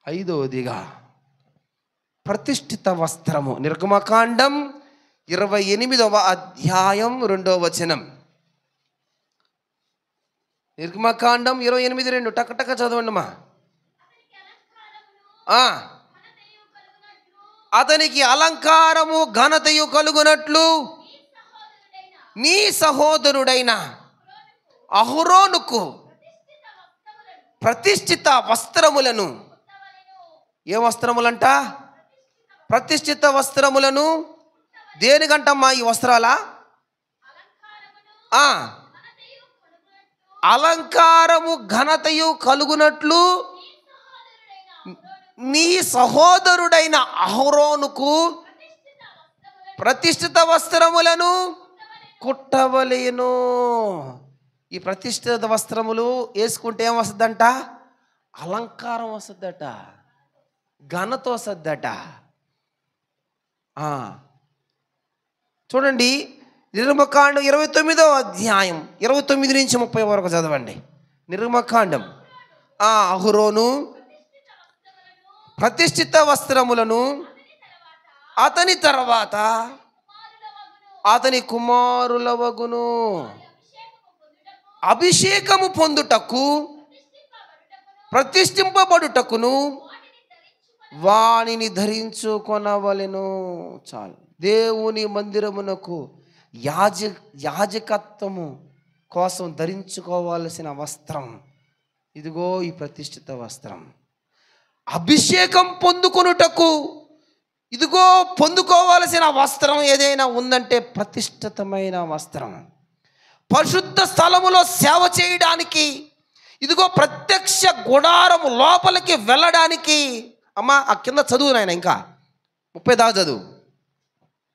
ఐదవదిగా ప్రతిష్ఠిత వస్త్రము. నిర్గమకాండం 28వ అధ్యాయం 2వ వచనం. నిర్గమకాండం 28:2 టక చదవండి మా. అతనికి అలంకారము ఘనతయు కలుగునట్లు నీ సహోదరుడైన అహరోనుకు ప్రతిష్ఠిత వస్త్రములను. ఏ వస్త్రములంట? ప్రతిష్ఠిత వస్త్రములను. దేనికంటమ్మా ఈ వస్త్రాలా? అలంకారము ఘనతయు కలుగునట్లు నీ సహోదరుడైన అహరోనుకు ప్రతిష్ఠిత వస్త్రములను కుట్టవలెను. ఈ ప్రతిష్ఠిత వస్త్రములు వేసుకుంటే ఏం వస్తుందంట? అలంకారం వస్తుందట, ఘనత వస్తుందట. చూడండి, నిర్గమకాండం 29వ అధ్యాయం 29 నుంచి 30 వరకు చదవండి. నిర్గమకాండం. అహరోను ప్రతిష్ఠిత వస్త్రములను అతని తర్వాత అతని కుమారుల వగును అభిషేకము పొందుటకు ప్రతిష్ఠింపబడుటకును వానిని ధరించుకొనవలెను. చాలు. దేవుని మందిరమునకు యాజకత్వము కోసం ధరించుకోవాల్సిన వస్త్రం ఇదిగో ఈ ప్రతిష్ఠిత వస్త్రం. అభిషేకం పొందుకొనుటకు ఇదిగో పొందుకోవాల్సిన వస్త్రం ఏదైనా ఉందంటే ప్రతిష్ఠితమైన వస్త్రం. పరిశుద్ధ స్థలములో సేవ చేయడానికి ఇదిగో ప్రత్యక్ష గుడారము లోపలికి వెళ్ళడానికి. అమ్మా ఆ కింద చదువు నాయన, ఇంకా 30 దాకా చదువు.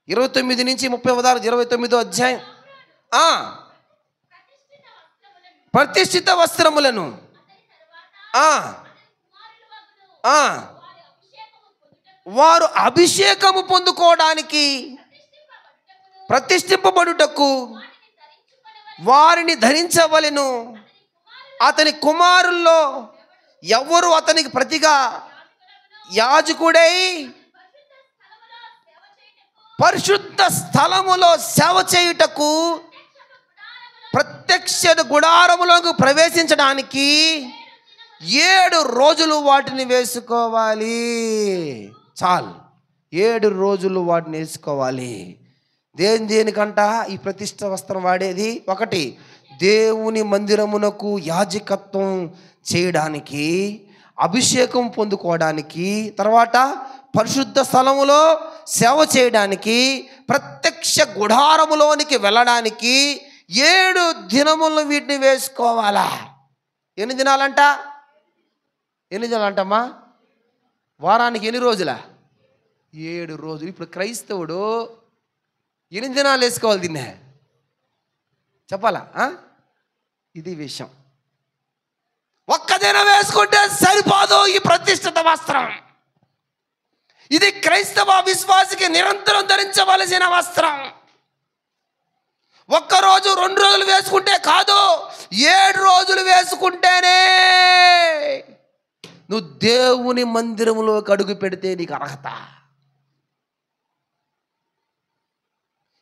29 నుంచి 30 దాకా 29వ అధ్యాయం. ప్రతిష్ఠిత వస్త్రములను వారు అభిషేకము పొందుకోవడానికి ప్రతిష్ఠింపబడుటకు వారిని ధరించవలెను. అతని కుమారుల్లో ఎవరు అతనికి ప్రతిగా యాజకుడై పరిశుద్ధ స్థలములో సేవ చేయుటకు ప్రత్యక్ష గుడారములోకి ప్రవేశించడానికి 7 రోజులు వాటిని వేసుకోవాలి. చాలు, 7 రోజులు వాటిని వేసుకోవాలి. దేనికంట ఈ ప్రతిష్ఠ వస్త్రం వాడేది? 1 దేవుని మందిరమునకు యాజకత్వం చేయడానికి, అభిషేకం పొందుకోవడానికి, తర్వాత పరిశుద్ధ స్థలములో సేవ చేయడానికి, ప్రత్యక్ష గుడారములోనికి వెళ్ళడానికి 7 దినములు వీటిని వేసుకోవాలా. ఎన్ని దినాలంట? ఎన్ని దినాలంటమ్మా? వారానికి ఎన్ని రోజులా? 7 రోజులు. ఇప్పుడు క్రైస్తవుడు ఎన్ని దినాలు వేసుకోవాలి దీన్నే? చెప్పాలా? ఇది విషయం. 1 దినం వేసుకుంటే సరిపోదు ఈ ప్రతిష్ఠిత వస్త్రం. ఇది క్రైస్తవ విశ్వాసికి నిరంతరం ధరించవలసిన వస్త్రం. 1 రోజు 2 రోజులు వేసుకుంటే కాదు, 7 రోజులు వేసుకుంటేనే నువ్వు దేవుని మందిరంలోకి అడుగు పెడితే నీకు అర్హత.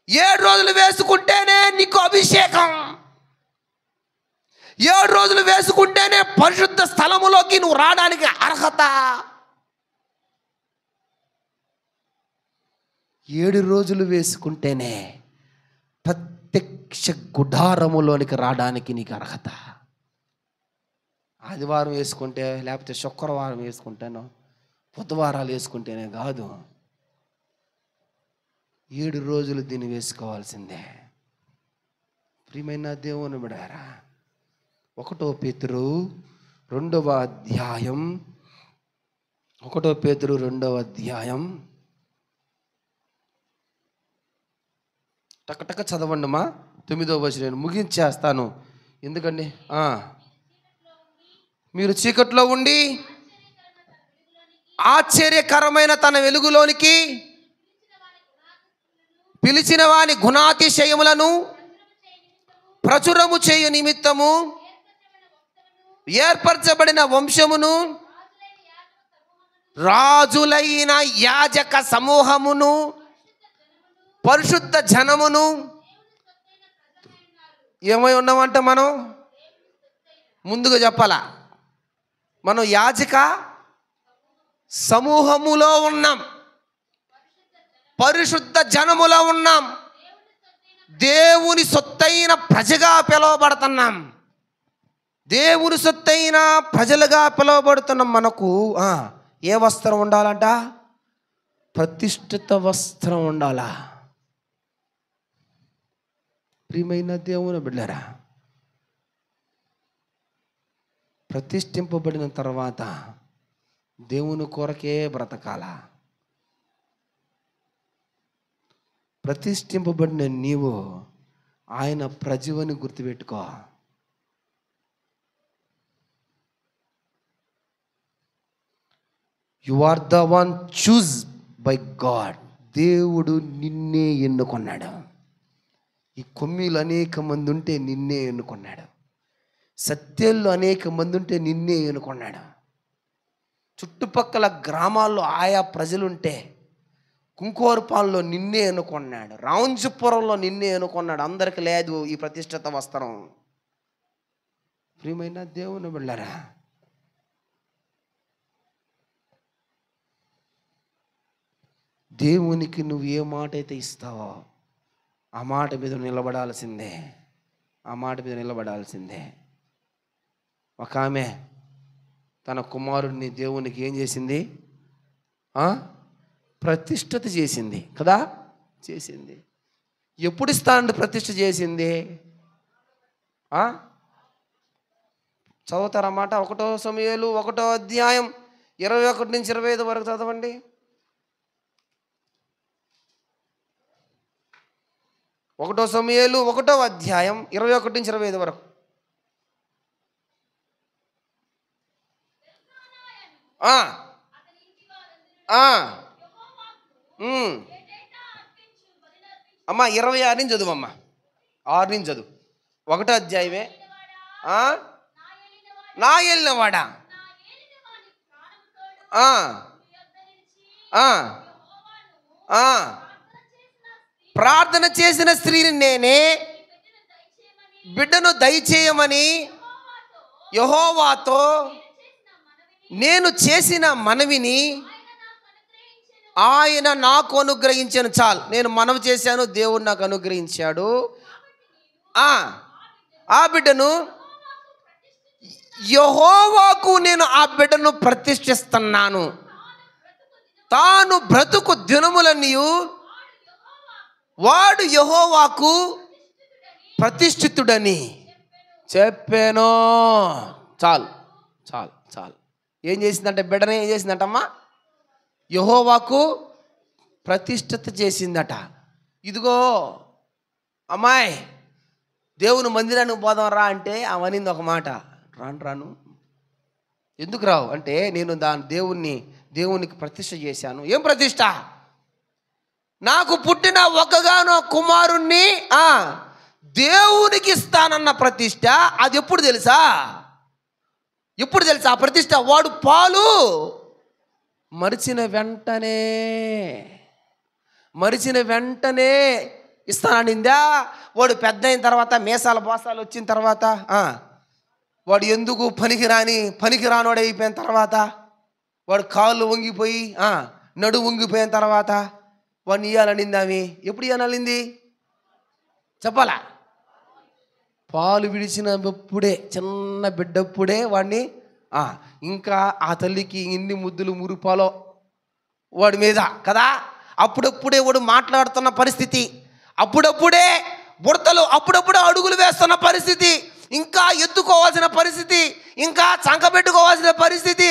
7 రోజులు వేసుకుంటేనే నీకు అభిషేకం. 7 రోజులు వేసుకుంటేనే పరిశుద్ధ స్థలములోకి నువ్వు రావడానికి అర్హత. 7 రోజులు వేసుకుంటేనే ప్రత్యక్ష గుడారములోనికి రావడానికి నీకు అర్హత. ఆదివారం వేసుకుంటే, లేకపోతే శుక్రవారం వేసుకుంటేనో, బుధవారాలు వేసుకుంటేనే కాదు, 7 రోజులు దీన్ని వేసుకోవాల్సిందే. ప్రియమైన దేవుని బిడ్డలారా, 1 పేతురు 2వ అధ్యాయం 1 పేతురు 2వ అధ్యాయం టక చదవండి మా. 9వ వచనం ముగించేస్తాను. ఎందుకండి మీరు చీకట్లో ఉండి ఆశ్చర్యకరమైన తన వెలుగులోనికి పిలిచిన వాని గుణాతిశయములను ప్రచురము చేయు నిమిత్తము ఏర్పరచబడిన వంశమును రాజులైన యాజక సమూహమును, పరిశుద్ధ జనమును. ఏమై ఉన్నామంట మనం? ముందుగా చెప్పాలా, మనం యాజక సమూహములో ఉన్నాం, పరిశుద్ధ జనములో ఉన్నాం, దేవుని సొత్తైన ప్రజగా పిలువబడుతున్నాం. దేవుని సొత్తైన ప్రజలుగా పిలువబడుతున్నాం. మనకు ఏ వస్త్రం ఉండాలంట? ప్రతిష్ఠిత వస్త్రం ఉండాలా. ప్రియమైన దేవుని బిడ్డలారా, ప్రతిష్ఠింపబడిన తర్వాత దేవుని కొరకే బ్రతకాల. ప్రతిష్ఠింపబడిన నీవు ఆయన ప్రజవని గుర్తుపెట్టుకో. You are the one choose by God. దేవుడు నిన్నే ఎన్నుకున్నాడు. ఈ కొమ్మిలు అనేక మంది ఉంటే నిన్నే ఎన్నుకున్నాడు. సత్యాల్లో అనేక మంది ఉంటే నిన్నే ఎన్నుకున్నాడు. చుట్టుపక్కల గ్రామాల్లో ఆయా ప్రజలుంటే కుంకోరపాల్లో నిన్నే ఎన్నుకున్నాడు. రాంజపురంలో నిన్నే ఎన్నుకున్నాడు. అందరికి లేదు ఈ ప్రతిష్ఠిత వస్త్రం. ప్రియమైన దేవుని బిడ్డలారా, దేవునికి నువ్వు ఏ మాట అయితే ఇస్తావో ఆ మాట మీద నిలబడాల్సిందే. ఆ మాట మీద నిలబడాల్సిందే. ఒక ఆమె తన కుమారుడిని దేవునికి ఏం చేసింది? ప్రతిష్ఠిత చేసింది కదా. చేసింది. ఎప్పుడు ఇస్తానండి ప్రతిష్ఠ చేసింది? చదువుతారన్నమాట. 1 సమూయేలు 1వ అధ్యాయం 21 నుంచి 25 వరకు చదవండి. 1 సమూయేలు 1వ అధ్యాయం 21 నుంచి 25 వరకు. అమ్మా 26 నుంచి చదువు. అమ్మా 6 నుంచి చదువు. 1వ అధ్యాయమే. నా ఏలినవాడా, ప్రార్థన చేసిన స్త్రీని నేనే, బిడ్డను దయచేయమని యెహోవాతో నేను చేసిన మనవిని ఆయన నాకు అనుగ్రహించాను. చాలు, నేను మనవి చేశాను, దేవుడు నాకు అనుగ్రహించాడు. ఆ బిడ్డను యెహోవాకు నేను ఆ బిడ్డను ప్రతిష్ఠిస్తున్నాను. తాను బ్రతుకు దినములన్నీ వాడు యెహోవాకు ప్రతిష్ఠితుడని చెప్పాను. చాలు చాలు చాలు. ఏం చేసిందంటే బిడ్డనే ఏం చేసిందంటమ్మా? యెహోవాకు ప్రతిష్ఠిత చేసిందట. ఇదిగో అమ్మాయి, దేవుని మందిరానికి పోదాం రా అంటే అవనింది ఒక మాట. రాను. ఎందుకు రావు అంటే, నేను దేవునికి ప్రతిష్ఠ చేశాను. ఏం ప్రతిష్ఠ? నాకు పుట్టిన ఒక్కగానో కుమారుణ్ణి దేవునికి ఇస్తానన్న ప్రతిష్ఠ. అది ఎప్పుడు తెలుసా? ఆ ప్రతిష్ఠ వాడు పాలు మరిచిన వెంటనే ఇస్తాననిందా. వాడు పెద్ద అయిన తర్వాత, మీసాల బోసాలు వచ్చిన తర్వాత, వాడు ఎందుకు పనికిరానోడు అయిపోయిన తర్వాత, వాడు కాళ్ళు వంగిపోయి నడు వంగిపోయిన తర్వాత వాడిని ఇయ్యాలనింది ఆమె. ఎప్పుడు ఇయ్యాలనింది చెప్పాలా? పాలు విడిచినప్పుడే, చిన్న బిడ్డప్పుడే వాడిని. ఇంకా ఆ తల్లికి ఇన్ని ముద్దులు మురిపాలో వాడి మీద కదా. అప్పుడప్పుడే వాడు మాట్లాడుతున్న పరిస్థితి, అప్పుడప్పుడే బుడతలు, అప్పుడప్పుడే అడుగులు వేస్తున్న పరిస్థితి, ఇంకా ఎత్తుకోవాల్సిన పరిస్థితి, ఇంకా చంకబెట్టుకోవాల్సిన పరిస్థితి,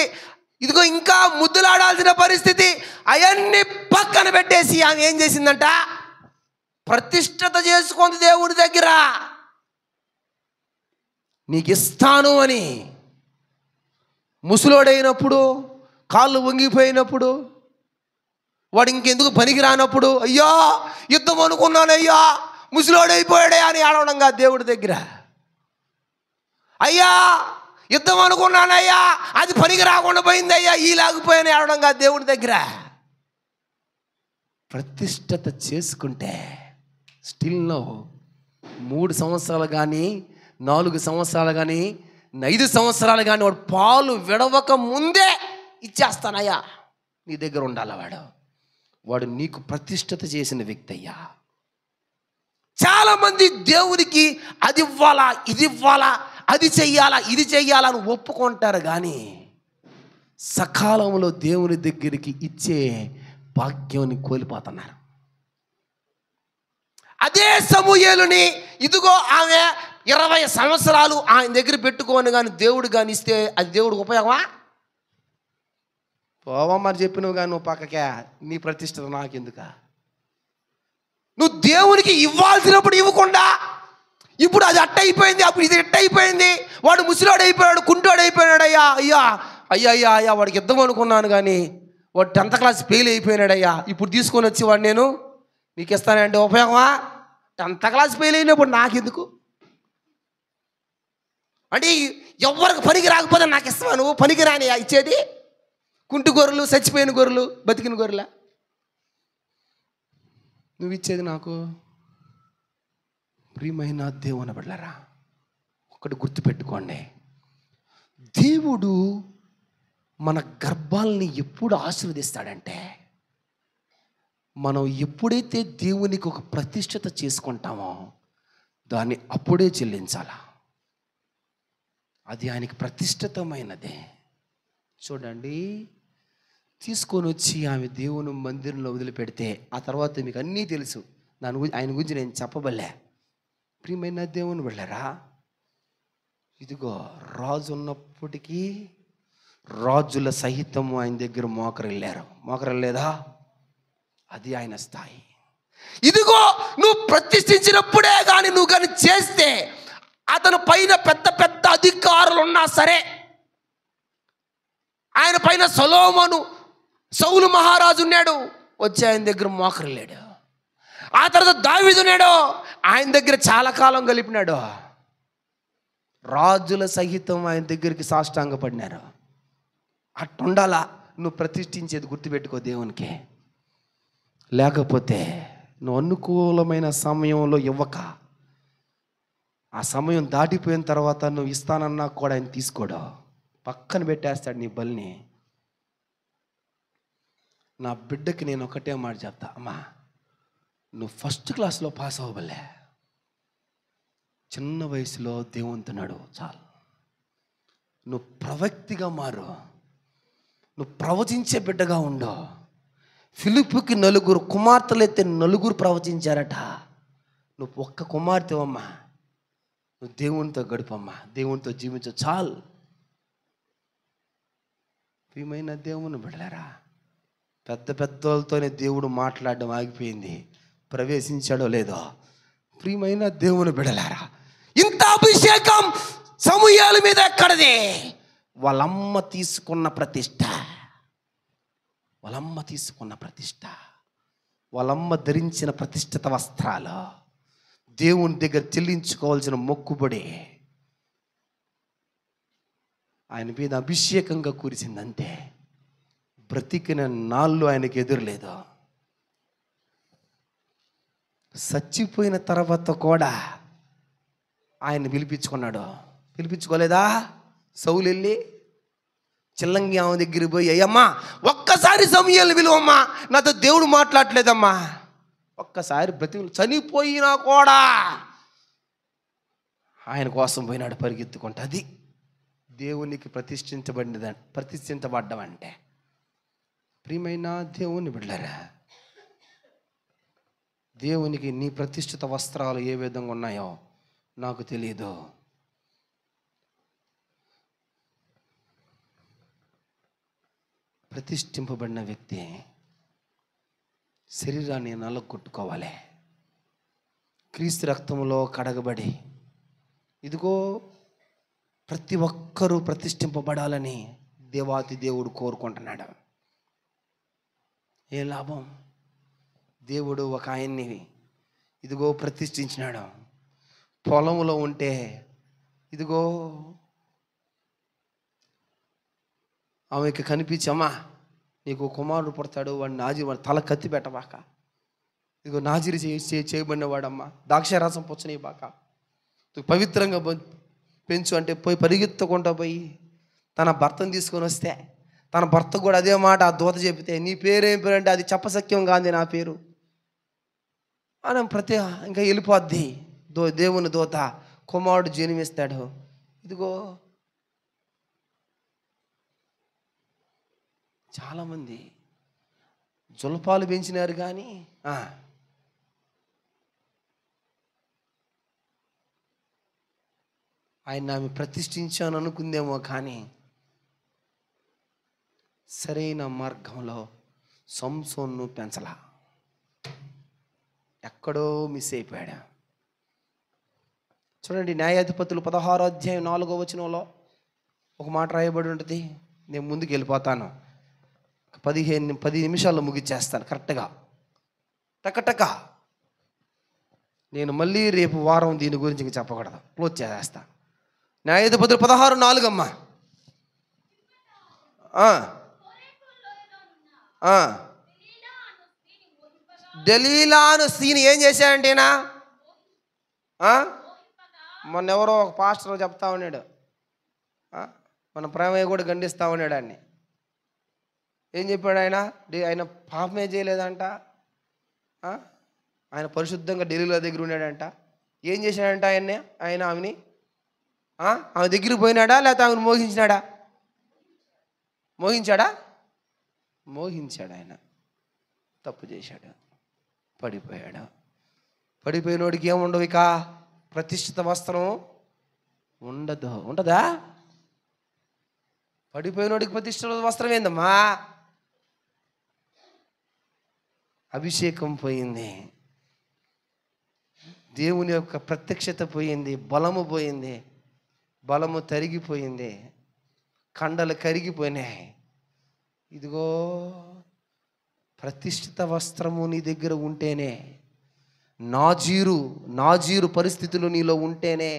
ఇదిగో ఇంకా ముద్దులాడాల్సిన పరిస్థితి. అవన్నీ పక్కన పెట్టేసి ఆమె ఏం చేసిందంట? ప్రతిష్ఠిత చేసుకుంది దేవుడి దగ్గర. నీకు ఇస్తాను అని. ముసలోడైనప్పుడు, కాళ్ళు వంగిపోయినప్పుడు, వాడు ఇంకెందుకు పనికి రానప్పుడు, అయ్యా యుద్ధం అనుకున్నాను, అయ్యా ముసలోడైపోయాడే అని ఆడవడంగా దేవుడి దగ్గర. అయ్యా యుద్ధం అనుకున్నానయ్యా, అది పనికి రాకుండా పోయిందయ్యా, ఈ లాగిపోయాను ఏడవడం కాదు. దేవుడి దగ్గర ప్రతిష్టత చేసుకుంటే స్టిల్ నో 3 సంవత్సరాలు కానీ 4 సంవత్సరాలు కానీ 5 సంవత్సరాలు కానీ వాడు పాలు విడవక ముందే ఇచ్చేస్తానయ్యా, నీ దగ్గర ఉండాలి. వాడు నీకు ప్రతిష్టత చేసిన వ్యక్తి అయ్యా. చాలామంది దేవునికి అది ఇవ్వాలా, ఇది ఇవ్వాలా, అది చెయ్యాలా, ఇది చెయ్యాలా అని ఒప్పుకుంటారు, కానీ సకాలంలో దేవుని దగ్గరికి ఇచ్చే భాగ్యాన్ని కోల్పోతున్నారు. అదే సమూయేలుని ఇదిగో ఆమె 20 సంవత్సరాలు ఆయన దగ్గర పెట్టుకోని కానీ దేవుడు కానీ ఇస్తే అది దేవుడికి ఉపయోగమా? పోవమ్మని చెప్పినవు కానీ నువ్వు పక్కకే, నీ ప్రతిష్టత నాకెందుక? నువ్వు దేవునికి ఇవ్వాల్సినప్పుడు ఇవ్వకుండా ఇప్పుడు అది అట్ట అయిపోయింది, అప్పుడు ఇది ఎట్ట అయిపోయింది, వాడు ముసలాడు అయిపోయాడు, కుంటోడు అయిపోయాడు. అయ్యా అయ్యా అయ్యా అయ్యా అయ్యా వాడికి ఇద్దాం అనుకున్నాను కానీ వాడు 10th క్లాస్ ఫెయిల్ అయిపోయినాడయ్యా, ఇప్పుడు తీసుకొని వచ్చి వాడు నేను నీకు ఇస్తానంటే ఉపయోగమా? 10th క్లాస్ ఫెయిల్ అయినప్పుడు నాకెందుకు అంటే ఎవరికి పనికి రాకపోతే నాకు ఇస్తావా నువ్వు? పనికి రాని ఇచ్చేది కుంటి గొర్రెలు, చచ్చిపోయిన గొర్రెలు, బతికిన గొర్రెల నువ్వు ఇచ్చేది నాకు? ప్రియమైన దేవుని బిడ్డలారా, ఒకటి గుర్తుపెట్టుకోండి, దేవుడు మన గర్భాలని ఎప్పుడు ఆశీర్వదిస్తాడంటే మనం ఎప్పుడైతే దేవునికి ఒక ప్రతిష్టత చేసుకుంటామో దాన్ని అప్పుడే చెల్లించాలా. అది ఆయనకి ప్రతిష్ఠితమైనదే. చూడండి, తీసుకొని వచ్చి ఆమె దేవుని మందిరంలో వదిలిపెడితే ఆ తర్వాత మీకు అన్నీ తెలుసు. ఆయన గురించి నేను చెప్పబలే. ప్రియమైన దేవుని వెళ్ళరా, ఇదిగో రాజు ఉన్నప్పటికీ రాజుల సహితము ఆయన దగ్గర మోకరిల్లేదా? అది ఆయన స్థాయి. ఇదిగో నువ్వు ప్రతిష్ఠించినప్పుడే కానీ నువ్వు కానీ చేస్తే అతను పైన పెద్ద పెద్ద అధికారులు ఉన్నా సరే, ఆయన పైన సౌలు మహారాజు ఉన్నాడు, వచ్చి ఆయన దగ్గర మోకరిల్లాడు. ఆ తర్వాత దావీదు ఉన్నాడు, ఆయన దగ్గర చాలా కాలం గలిపినాడు. రాజుల సహితం ఆయన దగ్గరికి సాష్టాంగపడినారు. అట్టుండాలా నువ్వు ప్రతిష్ఠించేది, గుర్తుపెట్టుకో దేవునికి. లేకపోతే నువ్వు అనుకూలమైన సమయంలో ఇవ్వక ఆ సమయం దాటిపోయిన తర్వాత నువ్వు ఇస్తానన్నా కూడా ఆయన తీసుకోడు, పక్కన పెట్టేస్తాడు నీ బలిని. నా బిడ్డకి నేను ఒకటే మాట చెప్తా, అమ్మా నువ్వు 1st క్లాస్లో పాస్ అవ్వబలే, చిన్న వయసులో దేవునితో నడువు చాలు. నువ్వు ప్రవక్తిగా మారు, నువ్వు ప్రవచించే బిడ్డగా ఉండు. ఫిలిప్పుకి 4 కుమార్తెలు అయితే 4 ప్రవచించారట. నువ్వు ఒక్క కుమార్తె అమ్మా, నువ్వు దేవునితో గడుపమ్మా, దేవునితో జీవించు చాలు. ప్రియమైన దేవుని బిడ్డలారా, పెద్ద పెద్దలతోనే దేవుడు మాట్లాడడం ఆగిపోయింది, ప్రవేశించాడో లేదో. ప్రియమైన దేవుని బిడ్డలారా, ఇంత అభిషేకం సమూయేలు మీద ఎక్కడది? వాళ్ళమ్మ తీసుకున్న ప్రతిష్ట, వాళ్ళమ్మ ధరించిన ప్రతిష్ఠిత వస్త్రాలు, దేవుని దగ్గర చెల్లించుకోవాల్సిన మొక్కుబడి ఆయన మీద అభిషేకంగా కురిసిందంటే బ్రతికిన నాళ్ళు ఆయనకి ఎదురులేదు. చచ్చిపోయిన తర్వాత కూడా ఆయన పిలిపించుకోలేదా? సౌలు వెళ్ళి చిల్లంగి ఆమె దగ్గరికి పోయి, అయ్యమ్మా ఒక్కసారి సమూయేలుని పిలువమ్మా, నాతో దేవుడు మాట్లాడలేదమ్మా. ఒక్కసారి బ్రతికి చనిపోయినా కూడా ఆయన కోసం పోయినాడు పరిగెత్తుకుంటా. అది దేవునికి ప్రతిష్ఠించబడ్డం అంటే. ప్రియమైన దేవుని బిడ్డలారా, దేవునికి నీ ప్రతిష్ఠిత వస్త్రాలు ఏ విధంగా ఉన్నాయో నాకు తెలియదు. ప్రతిష్ఠింపబడిన వ్యక్తి శరీరాన్ని నల్లగొట్టుకోవాలి, క్రీస్తు రక్తంలో కడగబడి. ఇదిగో ప్రతి ఒక్కరూ ప్రతిష్ఠింపబడాలని దేవాతి దేవుడు కోరుకుంటున్నాడు. ఏ లాభం? దేవుడు ఒక ఆయన్ని ఇదిగో ప్రతిష్ఠించినాడు. పొలంలో ఉంటే ఇదిగో ఆమెకి కనిపించి, అమ్మా నీకు కుమారుడు పుడతాడు, వాడి తల కత్తి పెట్టబాక, ఇదిగో నాజిరి చేయబడిన వాడమ్మా, ద్రాక్షారసం పుచ్చని బాక, పవిత్రంగా పెంచు అంటే పోయి పరిగెత్తుకుంటా పోయి తన భర్తను తీసుకొని వస్తే, తన భర్త కూడా అదే మాట ఆ దూత చెబితే, నీ పేరేం పేరు అంటే, అది చెప్పసక్యం కాదు నా పేరు అని ఇంకా వెళ్ళిపోద్ది. దేవుని దూత కుమారుడు జన్మిస్తాడు. ఇదిగో చాలామంది జులపాలు పెంచినారు కానీ ఆయన ఆమె ప్రతిష్ఠించాను అనుకుందేమో, కానీ సరైన మార్గంలో సంసోన్ను పెంచలా, ఎక్కడో మిస్ అయిపోయాడు. చూడండి, న్యాయాధిపతులు 16వ అధ్యాయం 4వ వచనంలో ఒక మాట రాయబడి ఉంటుంది. నేను ముందుకు వెళ్ళిపోతాను, 10 నిమిషాల్లో ముగిచ్చేస్తాను కరెక్ట్గా, టకటక. నేను మళ్ళీ రేపు వారం దీని గురించి ఇంక చెప్పకూడదు, క్లోజ్ చేసేస్తాను. న్యాయాధిపతులు 16:4 అమ్మా. దెలీలాను స్త్రీని ఏం చేశాడంటేనా, మొన్న ఎవరో ఒక పాస్టర్ చెప్తా ఉన్నాడు, మన ప్రేమయ్య కూడా గండిస్తూ ఉన్నాడు అన్ని. ఏం చెప్పాడు ఆయన పాపమే చేయలేదంట, ఆయన పరిశుద్ధంగా ఢిల్లీలో దగ్గర ఉన్నాడంట. ఏం చేశాడంట ఆయన ఆమెని ఆమె దగ్గరికి పోయినాడా, లేకపోతే ఆమెను మోహించినాడా? మోహించాడు. ఆయన తప్పు చేశాడు, పడిపోయాడు. పడిపోయినోడికి ఏముండవు, ఇక ప్రతిష్ఠిత వస్త్రం ఉంటుందా? పడిపోయినోడికి ప్రతిష్ఠిత వస్త్రం ఏందమ్మా? అభిషేకం పోయింది, దేవుని యొక్క ప్రత్యక్షత పోయింది, బలము పోయింది, బలము తరిగిపోయింది, కండలు కరిగిపోయినాయి. ఇదిగో ప్రతిష్ఠిత వస్త్రము నీ దగ్గర ఉంటేనే, నాజీరు పరిస్థితులు నీలో ఉంటేనే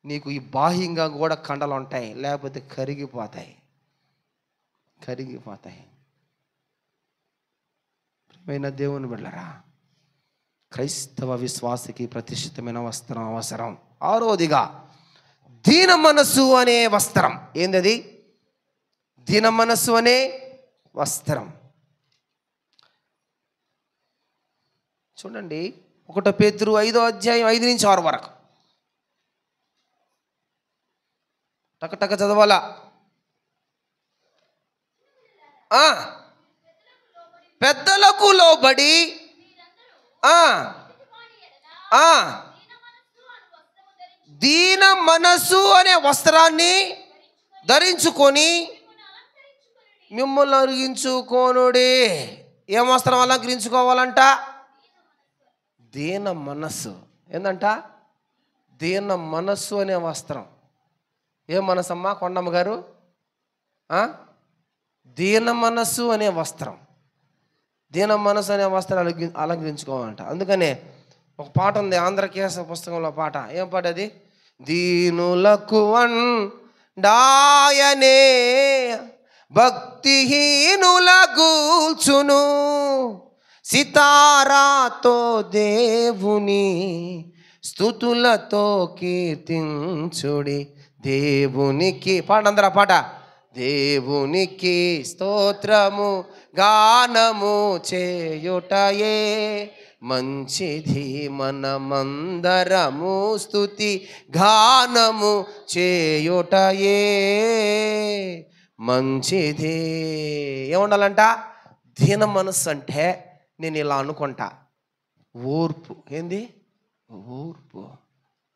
నీకు ఈ బాహ్యంగా కూడా కండలు ఉంటాయి, లేకపోతే కరిగిపోతాయి. ప్రియమైన దేవుని బిడ్డలారా, క్రైస్తవ విశ్వాసికి ప్రతిష్ఠితమైన వస్త్రం అవసరం. 6వదిగా దీన మనస్సు అనే వస్త్రం. ఏందది? దీన మనస్సు అనే వస్త్రం. చూడండి, 1 పేతురు 5వ అధ్యాయం 5 నుంచి 6 వరకు టకటక చదవాలా. పెద్దలకు లోబడి దీన మనస్సు అనే వస్త్రాన్ని ధరించుకొని మిమ్మల్ని అరిగించుకోనుడి. ఏం వస్త్రం అలంకరించుకోవాలంట? దీన మనస్సు. ఏందంట? దీన మనస్సు అనే వస్త్రం. ఏం మనసు అమ్మా కొండమ్మ గారు? దీన మనస్సు అనే వస్త్రం. దీన మనస్సు అనే వస్త్రం అలంకరించుకోవాలంట. అందుకనే ఒక పాట ఉంది, ఆంధ్రకేశ పుస్తకంలో పాట. ఏం పాట అది? దీనులకు డాయనే భక్తిహీనుల గూల్చును, సితారాతో దేవుని స్తుతులతో కీర్తించుడి. దేవునికి పాట, అందరా పాట. దేవునికి స్తోత్రము గానము చేయుటయే మంచిది, మనమందరము స్తుతి గానము చేయుటయే మంచిది. ఏముండాలంట? దీన మనస్సు అంటే నేను ఇలా అనుకుంటా, ఓర్పు. ఏంది?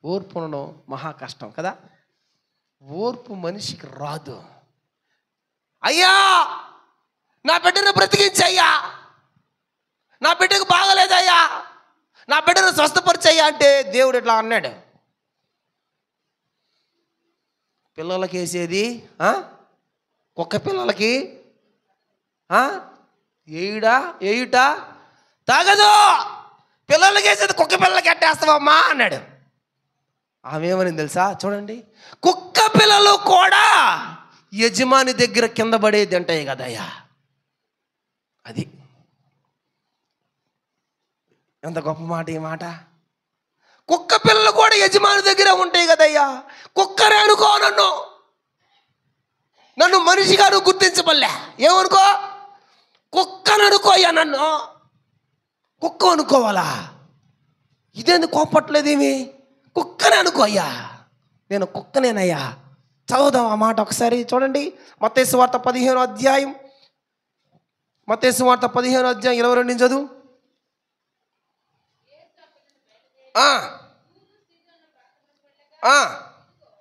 ఓర్పు ఉండడం మహా కష్టం కదా. ఓర్పు మనిషికి రాదు. అయ్యా నా బిడ్డను బ్రతికించయ్యా, నా బిడ్డకు బాగలేదయ్యా, నా బిడ్డను స్వస్థపరిచయ్యా అంటే దేవుడు ఇట్లా అన్నాడు. పిల్లలకి వేసేది కుక్క పిల్లలకి ఏయుట తాగదు, పిల్లలకి వేసేది కుక్క పిల్లలకి ఎట్టేస్తావమ్మా అన్నాడు. ఆమె ఏమని తెలుసా? చూడండి, కుక్క పిల్లలు కూడా యజమాని దగ్గర కింద పడేది అంటాయి కదయ్యా. అది ఎంత గొప్ప మాట ఈ మాట. కుక్క పిల్లలు కూడా యజమాని దగ్గర ఉంటాయి కదయ్యా. కుక్కరే అనుకో, నన్ను మనిషిగా నువ్వు గుర్తించబడలే. ఏమనుకో? కుక్కను అనుకో అయ్యా. నన్ను కుక్క అనుకోవాలా? ఇదేంది కోపట్లేదేమి? కుక్కనే అనుకో అయ్యా, నేను కుక్కనేనయ్యా. చదువుదాం ఆ మాట ఒకసారి చూడండి. మత్తయి సువార్త 15వ అధ్యాయం, మత్తయి సువార్త 15వ అధ్యాయం 22 నుంచి చదువు.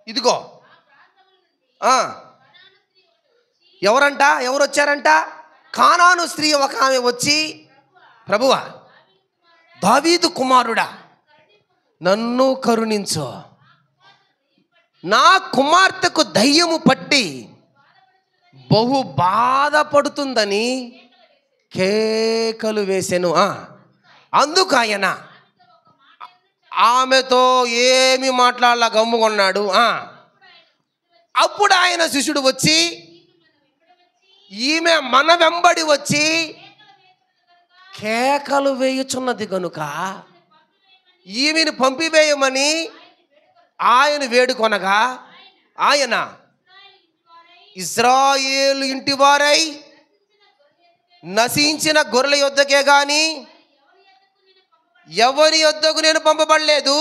ఇదిగో ఎవరంట? ఎవరు వచ్చారంట? కానాను స్త్రీ ఒక ఆమె వచ్చి, ప్రభువా, దావీదు కుమారుడా, నన్ను కరుణించు, నా కుమార్తెకు దయ్యము పట్టి బహు బాధపడుతుందని కేకలు వేసెను. అందుకు ఆయన ఆమెతో ఏమి మాట్లాడాల గమ్ముకున్నాడు. అప్పుడు ఆయన శిష్యుడు వచ్చి, ఈమె మన వెంబడి వచ్చి కేకలు వేయుచున్నది కనుక ఈమెను పంపివేయమని ఆయన వేడుకొనగా, ఆయన ఇశ్రాయేలు ఇంటి వారై నశించిన గొర్రెల యొద్దకే గాని ఎవరి యొద్దకు నేను పంపబడలేదు.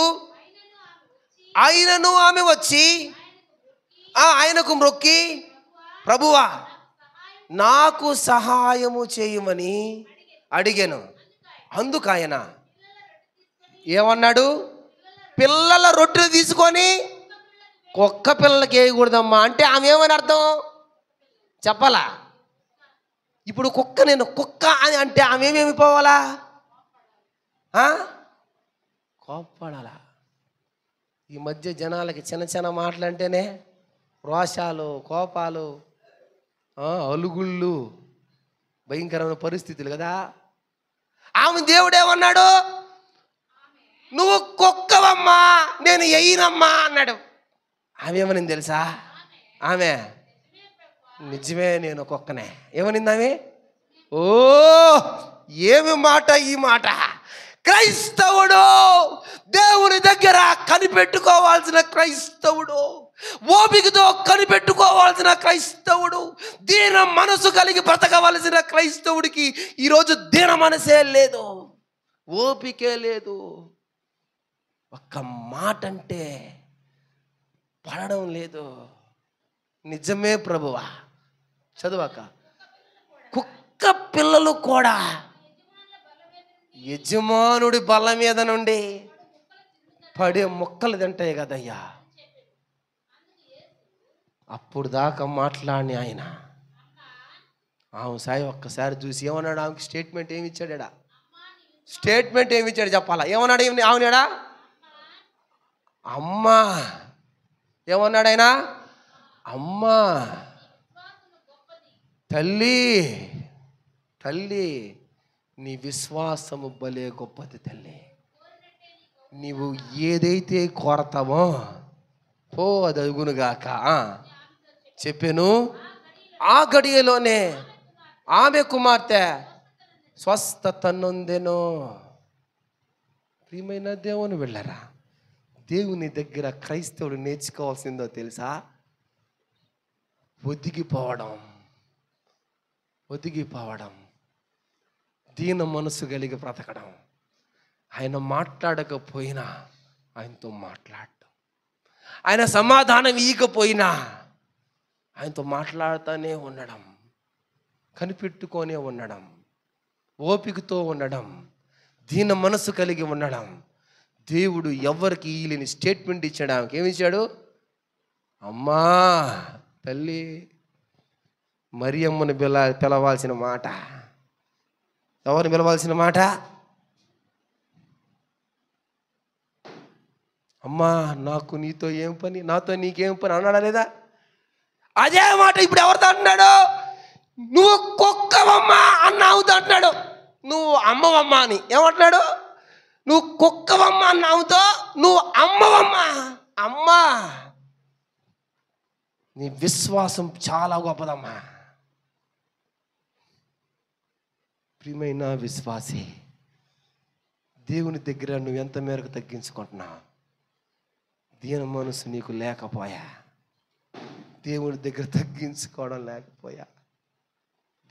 ఆయనను ఆమె వచ్చి ఆయనకు మ్రొక్కి, ప్రభువా, నాకు సహాయము చేయమని అడిగాను. అందుకు ఆయన ఏమన్నాడు? పిల్లల రొట్టెలు తీసుకొని కుక్క పిల్లలకి వేయకూడదమ్మా అంటే ఆమె ఏమని అర్థం చెప్పాలా? ఇప్పుడు కుక్క, నేను కుక్క అని అంటే ఆమె ఏమేమి పోవాలా? కోప్పడాలా? ఈ మధ్య జనాలకి చిన్న చిన్న మాటలు అంటేనే రోషాలు, కోపాలు, అలుగుళ్ళు, భయంకరమైన పరిస్థితులు కదా. ఆమె దేవుడేమన్నాడు? నువ్వు కుక్కవమ్మా, నేను ఎయ్యనమ్మా అన్నాడు. ఆమె ఏమనింది తెలుసా? ఆమె నిజమే, నేను కుక్కనే. ఏమనింది ఆమె? ఓ ఏమి మాట ఈ మాట! క్రైస్తవుడు, దేవుని దగ్గర కనిపెట్టుకోవాల్సిన క్రైస్తవుడు, ఓపికతో కనిపెట్టుకోవాల్సిన క్రైస్తవుడు, దీన మనసు కలిగి బ్రతకవలసిన క్రైస్తవుడికి ఈరోజు దీన మనసే లేదు, ఓపికే లేదు. ఒక్క మాట అంటే పడడం లేదు. నిజమే ప్రభువా. చదువాక, కుక్క పిల్లలు కూడా యజమానుడి బల్ల మీద నుండి పడే మొక్కలు తింటాయి కదయ్యా. అప్పుడు దాకా మాట్లాడిన ఆయన ఆమె సాయి ఒక్కసారి చూసి ఏమన్నాడు? ఆమెకి స్టేట్మెంట్ ఏమి ఇచ్చాడా? స్టేట్మెంట్ ఏమి ఇచ్చాడు చెప్పాలా? ఏమన్నాడు? అవునాడా? అమ్మా ఏమన్నాడు ఆయన? అమ్మా, తల్లి, తల్లి, నీ విశ్వాసము భలే గొప్పది తల్లి. నీవు ఏదైతే కోరతావో పో, అది అగునుగాక చెప్పాను. ఆ గడియలోనే ఆమె కుమార్తె స్వస్థత నొందెను. ప్రియమైన దేవుని వెళ్ళరా, దేవుని దగ్గర క్రైస్తవుడు నేర్చుకోవాల్సిందో తెలుసా? ఒదిగిపోవడం, ఒదిగిపోవడం, దీన మనసు కలిగి బ్రతకడం. ఆయన మాట్లాడకపోయినా ఆయనతో మాట్లాడటం, ఆయన సమాధానం ఇవ్వకపోయినా ఆయనతో మాట్లాడుతూనే ఉండడం, కనిపెట్టుకొనే ఉండడం, ఓపికతో ఉండడం, దీన మనసు కలిగి ఉండడం. దేవుడు ఎవరికి ఈలేని స్టేట్మెంట్ ఇచ్చాడు. ఆమెకి ఏమి ఇచ్చాడు? అమ్మా, తల్లి. మరియమ్మను పిలవాల్సిన మాట ఎవరిని పిలవాల్సిన మాట? అమ్మా, నాకు నీతో ఏం పని, నాతో నీకేం పని అన్నాడా లేదా? అదే మాట ఇప్పుడు ఎవరితో అంటున్నాడు? నువ్వు కుక్కవమ్మా అన్నావుతో అంటున్నాడు. నువ్వు అమ్మవమ్మా అని ఏమంటున్నాడు? నువ్వు కుక్కవమ్మా అన్నావుతో నువ్వు అమ్మవమ్మా. అమ్మా, నీ విశ్వాసం చాలా గొప్పదమ్మా. ప్రియమైన విశ్వాసి, దేవుని దగ్గర నువ్వు ఎంత మేరకు తగ్గించుకుంటున్నావు? దీన మనసు నీకు లేకపోయా, దేవుని దగ్గర తగ్గించుకోవడం లేకపోయా,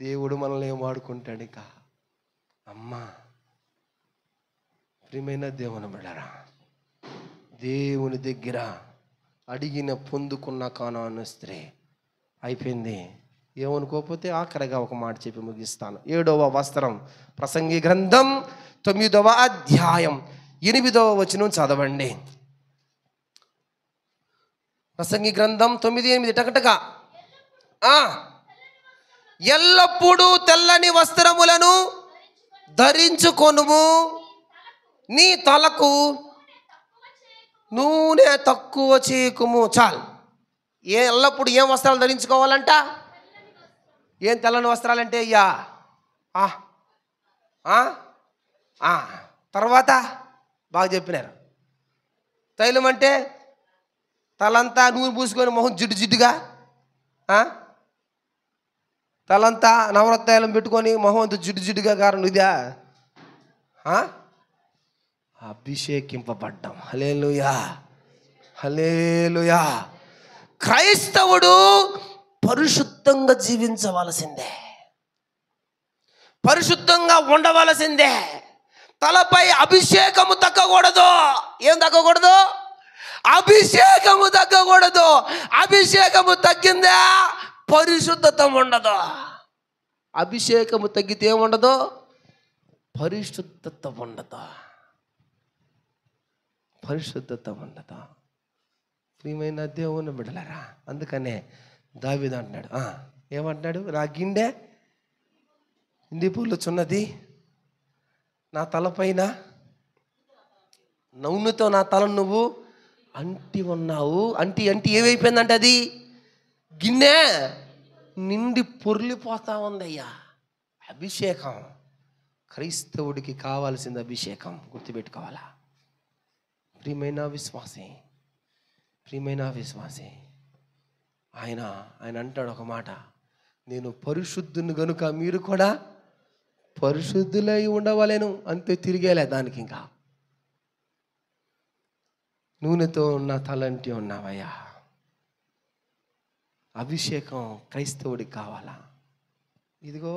దేవుడు మనల్ని ఏం వాడుకుంటాడు ఇక? అమ్మా, ప్రియమైన దేవుని బిడ్డరా, దేవుని దగ్గర అడిగిన పొందుకున్న కానాను స్త్రీ అయిపోయింది. ఏమనుకోకపోతే ఆఖరిగా ఒక మాట చెప్పి ముగిస్తాను. 7వ వస్త్రం, ప్రసంగి గ్రంథం 9వ అధ్యాయం 8వ వచనం చదవండి. ప్రసంగి గ్రంథం 9:8 టకటక. ఎల్లప్పుడూ తెల్లని వస్త్రములను ధరించుకొనుము, నీ తలకు నూనె తక్కువ చేయకుము. చాలు. ఎల్లప్పుడు ఏం వస్త్రాలు ధరించుకోవాలంట? ఏం తెల్లని వస్త్రాలంటే అయ్యా తర్వాత బాగా చెప్పినారు. తైలం అంటే తలంతా నూనె పూసుకొని మొహం జిడ్డు జిడ్డుగా, తలంతా నవరత్న తైలం పెట్టుకొని మొహం అంతా జిడ్డు జిడ్డుగా కారణం ఇదా? అభిషేకింపబడ్డం. హల్లెలూయా, హల్లెలూయా. క్రైస్తవుడు పరిశుద్ధంగా జీవించవలసిందే, పరిశుద్ధంగా ఉండవలసిందే. తలపై అభిషేకము తగ్గకూడదు. ఏం తగ్గకూడదు? అభిషేకము తగ్గకూడదు. అభిషేకము తగ్గిందా పరిశుద్ధత ఉండదు. అభిషేకము తగ్గితే ఏముండదు? పరిశుద్ధత ఉండదు, పరిశుద్ధత ఉండదు. ప్రియమైన దేవుని బిడ్డలారా, అందుకనే దావీదు అంటున్నాడు, ఏమంటున్నాడు? నా గిండె ఇందిపూర్లు చున్నది, నా తలపైన నూనెతో నా తలను నువ్వు అంటి ఉన్నావు. అంటి ఏమైపోయిందంటే అది గిన్నె నిండి పొర్లిపోతా ఉందయ్యా. అభిషేకం క్రైస్తవుడికి కావాల్సింది, అభిషేకం. గుర్తుపెట్టుకోవాలా ప్రియమైన విశ్వాసి, ప్రియమైన విశ్వాసి. ఆయన అంటాడు ఒక మాట, నేను పరిశుద్ధుని గనుక మీరు కూడా పరిశుద్ధులై ఉండవలేను. అంతే, తిరిగేలే దానికి. ఇంకా నూనెతో ఉన్న తలంటి ఉన్నావయ్యా. అభిషేకం క్రైస్తవుడికి కావాలా? ఇదిగో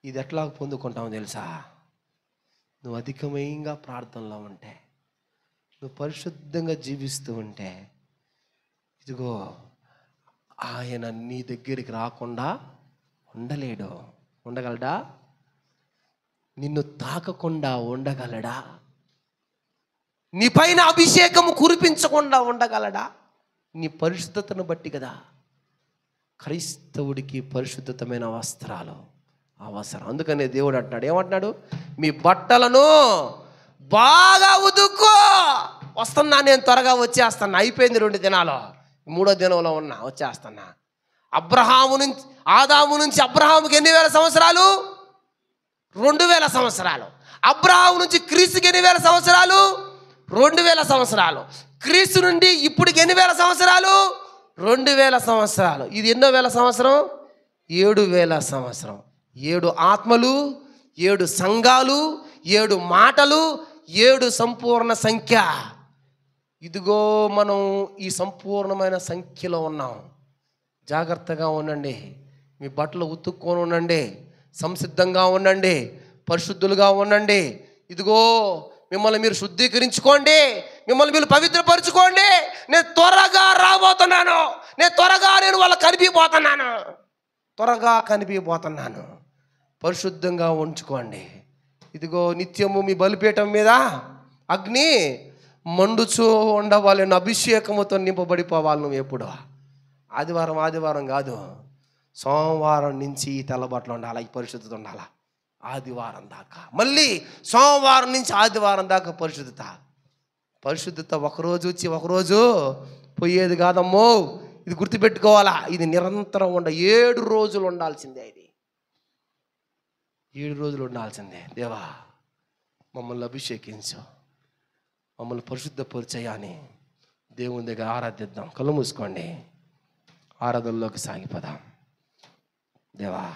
ఇది ఎట్లా పొందుకుంటావు తెలుసా? నువ్వు అధికమైనగా ప్రార్థనలో ఉంటే, నువ్వు పరిశుద్ధంగా జీవిస్తూ ఉంటే, ఇదిగో ఆయన నీ దగ్గరికి రాకుండా ఉండలేడు. ఉండగలడా? నిన్ను తాకకుండా ఉండగలడా? నీ పైన అభిషేకము కురిపించకుండా ఉండగలడా? నీ పరిశుద్ధతను బట్టి కదా. క్రైస్తవుడికి పరిశుద్ధతమైన వస్త్రాలు అవసరం. అందుకనే దేవుడు అంటున్నాడు, ఏమంటున్నాడు? మీ బట్టలను బాగా ఉతుక్కో. వస్తున్నా, నేను త్వరగా వచ్చేస్తున్నా. అయిపోయింది 2 దినాలు, 3వ దినంలో ఉన్నా, వచ్చేస్తున్నా. ఆదాము నుంచి అబ్రహాముకి ఎన్ని వేల సంవత్సరాలు? 2000 సంవత్సరాలు. అబ్రహాము నుంచి క్రీస్తుకి ఎన్ని వేల సంవత్సరాలు? 2000 సంవత్సరాలు. క్రీస్తు నుండి ఇప్పటికి ఎన్ని వేల సంవత్సరాలు? 2000 సంవత్సరాలు. ఇది ఎన్నో వేల సంవత్సరం? 7000 సంవత్సరం. 7 ఆత్మలు, 7 సంఘాలు, 7 మాటలు, 7 సంపూర్ణ సంఖ్య. ఇదిగో మనం ఈ సంపూర్ణమైన సంఖ్యలో ఉన్నాం. జాగ్రత్తగా ఉండండి. మీ బట్టలు ఉతుక్కొని ఉండండి, సంసిద్ధంగా ఉండండి, పరిశుద్ధులుగా ఉండండి. ఇదిగో మిమ్మల్ని మీరు శుద్ధీకరించుకోండి, మిమ్మల్ని మీరు పవిత్రపరచుకోండి. నేను త్వరగా రాబోతున్నాను, నేను వాళ్ళకి కనిపిపోతున్నాను. పరిశుద్ధంగా ఉంచుకోండి. ఇదిగో నిత్యము మీ బలిపీఠం మీద అగ్ని మండుచూ ఉండవాలని, అభిషేకముతో నింపబడిపోవాలి. నువ్వు ఎప్పుడు ఆదివారం కాదు, సోమవారం నుంచి తెల్లబట్టలు ఉండాలి, ఈ పరిశుద్ధత ఉండాలి. ఆదివారం దాకా, మళ్ళీ సోమవారం నుంచి ఆదివారం దాకా పరిశుద్ధత ఒకరోజు వచ్చి ఒకరోజు పోయేది కాదమ్మో. ఇది గుర్తుపెట్టుకోవాలా. ఇది నిరంతరం 7 రోజులు ఉండాల్సిందే. ఇది 7 రోజులు ఉండాల్సిందే. దేవా, మమ్మల్ని అభిషేకించు, మమ్మల్ని పరిశుద్ధపరిచయాని దేవుని దగ్గర ఆరాధిద్దాం. కళ్ళు మూసుకోండి, ఆరాధనలోకి సాగిపోదాం. దేవా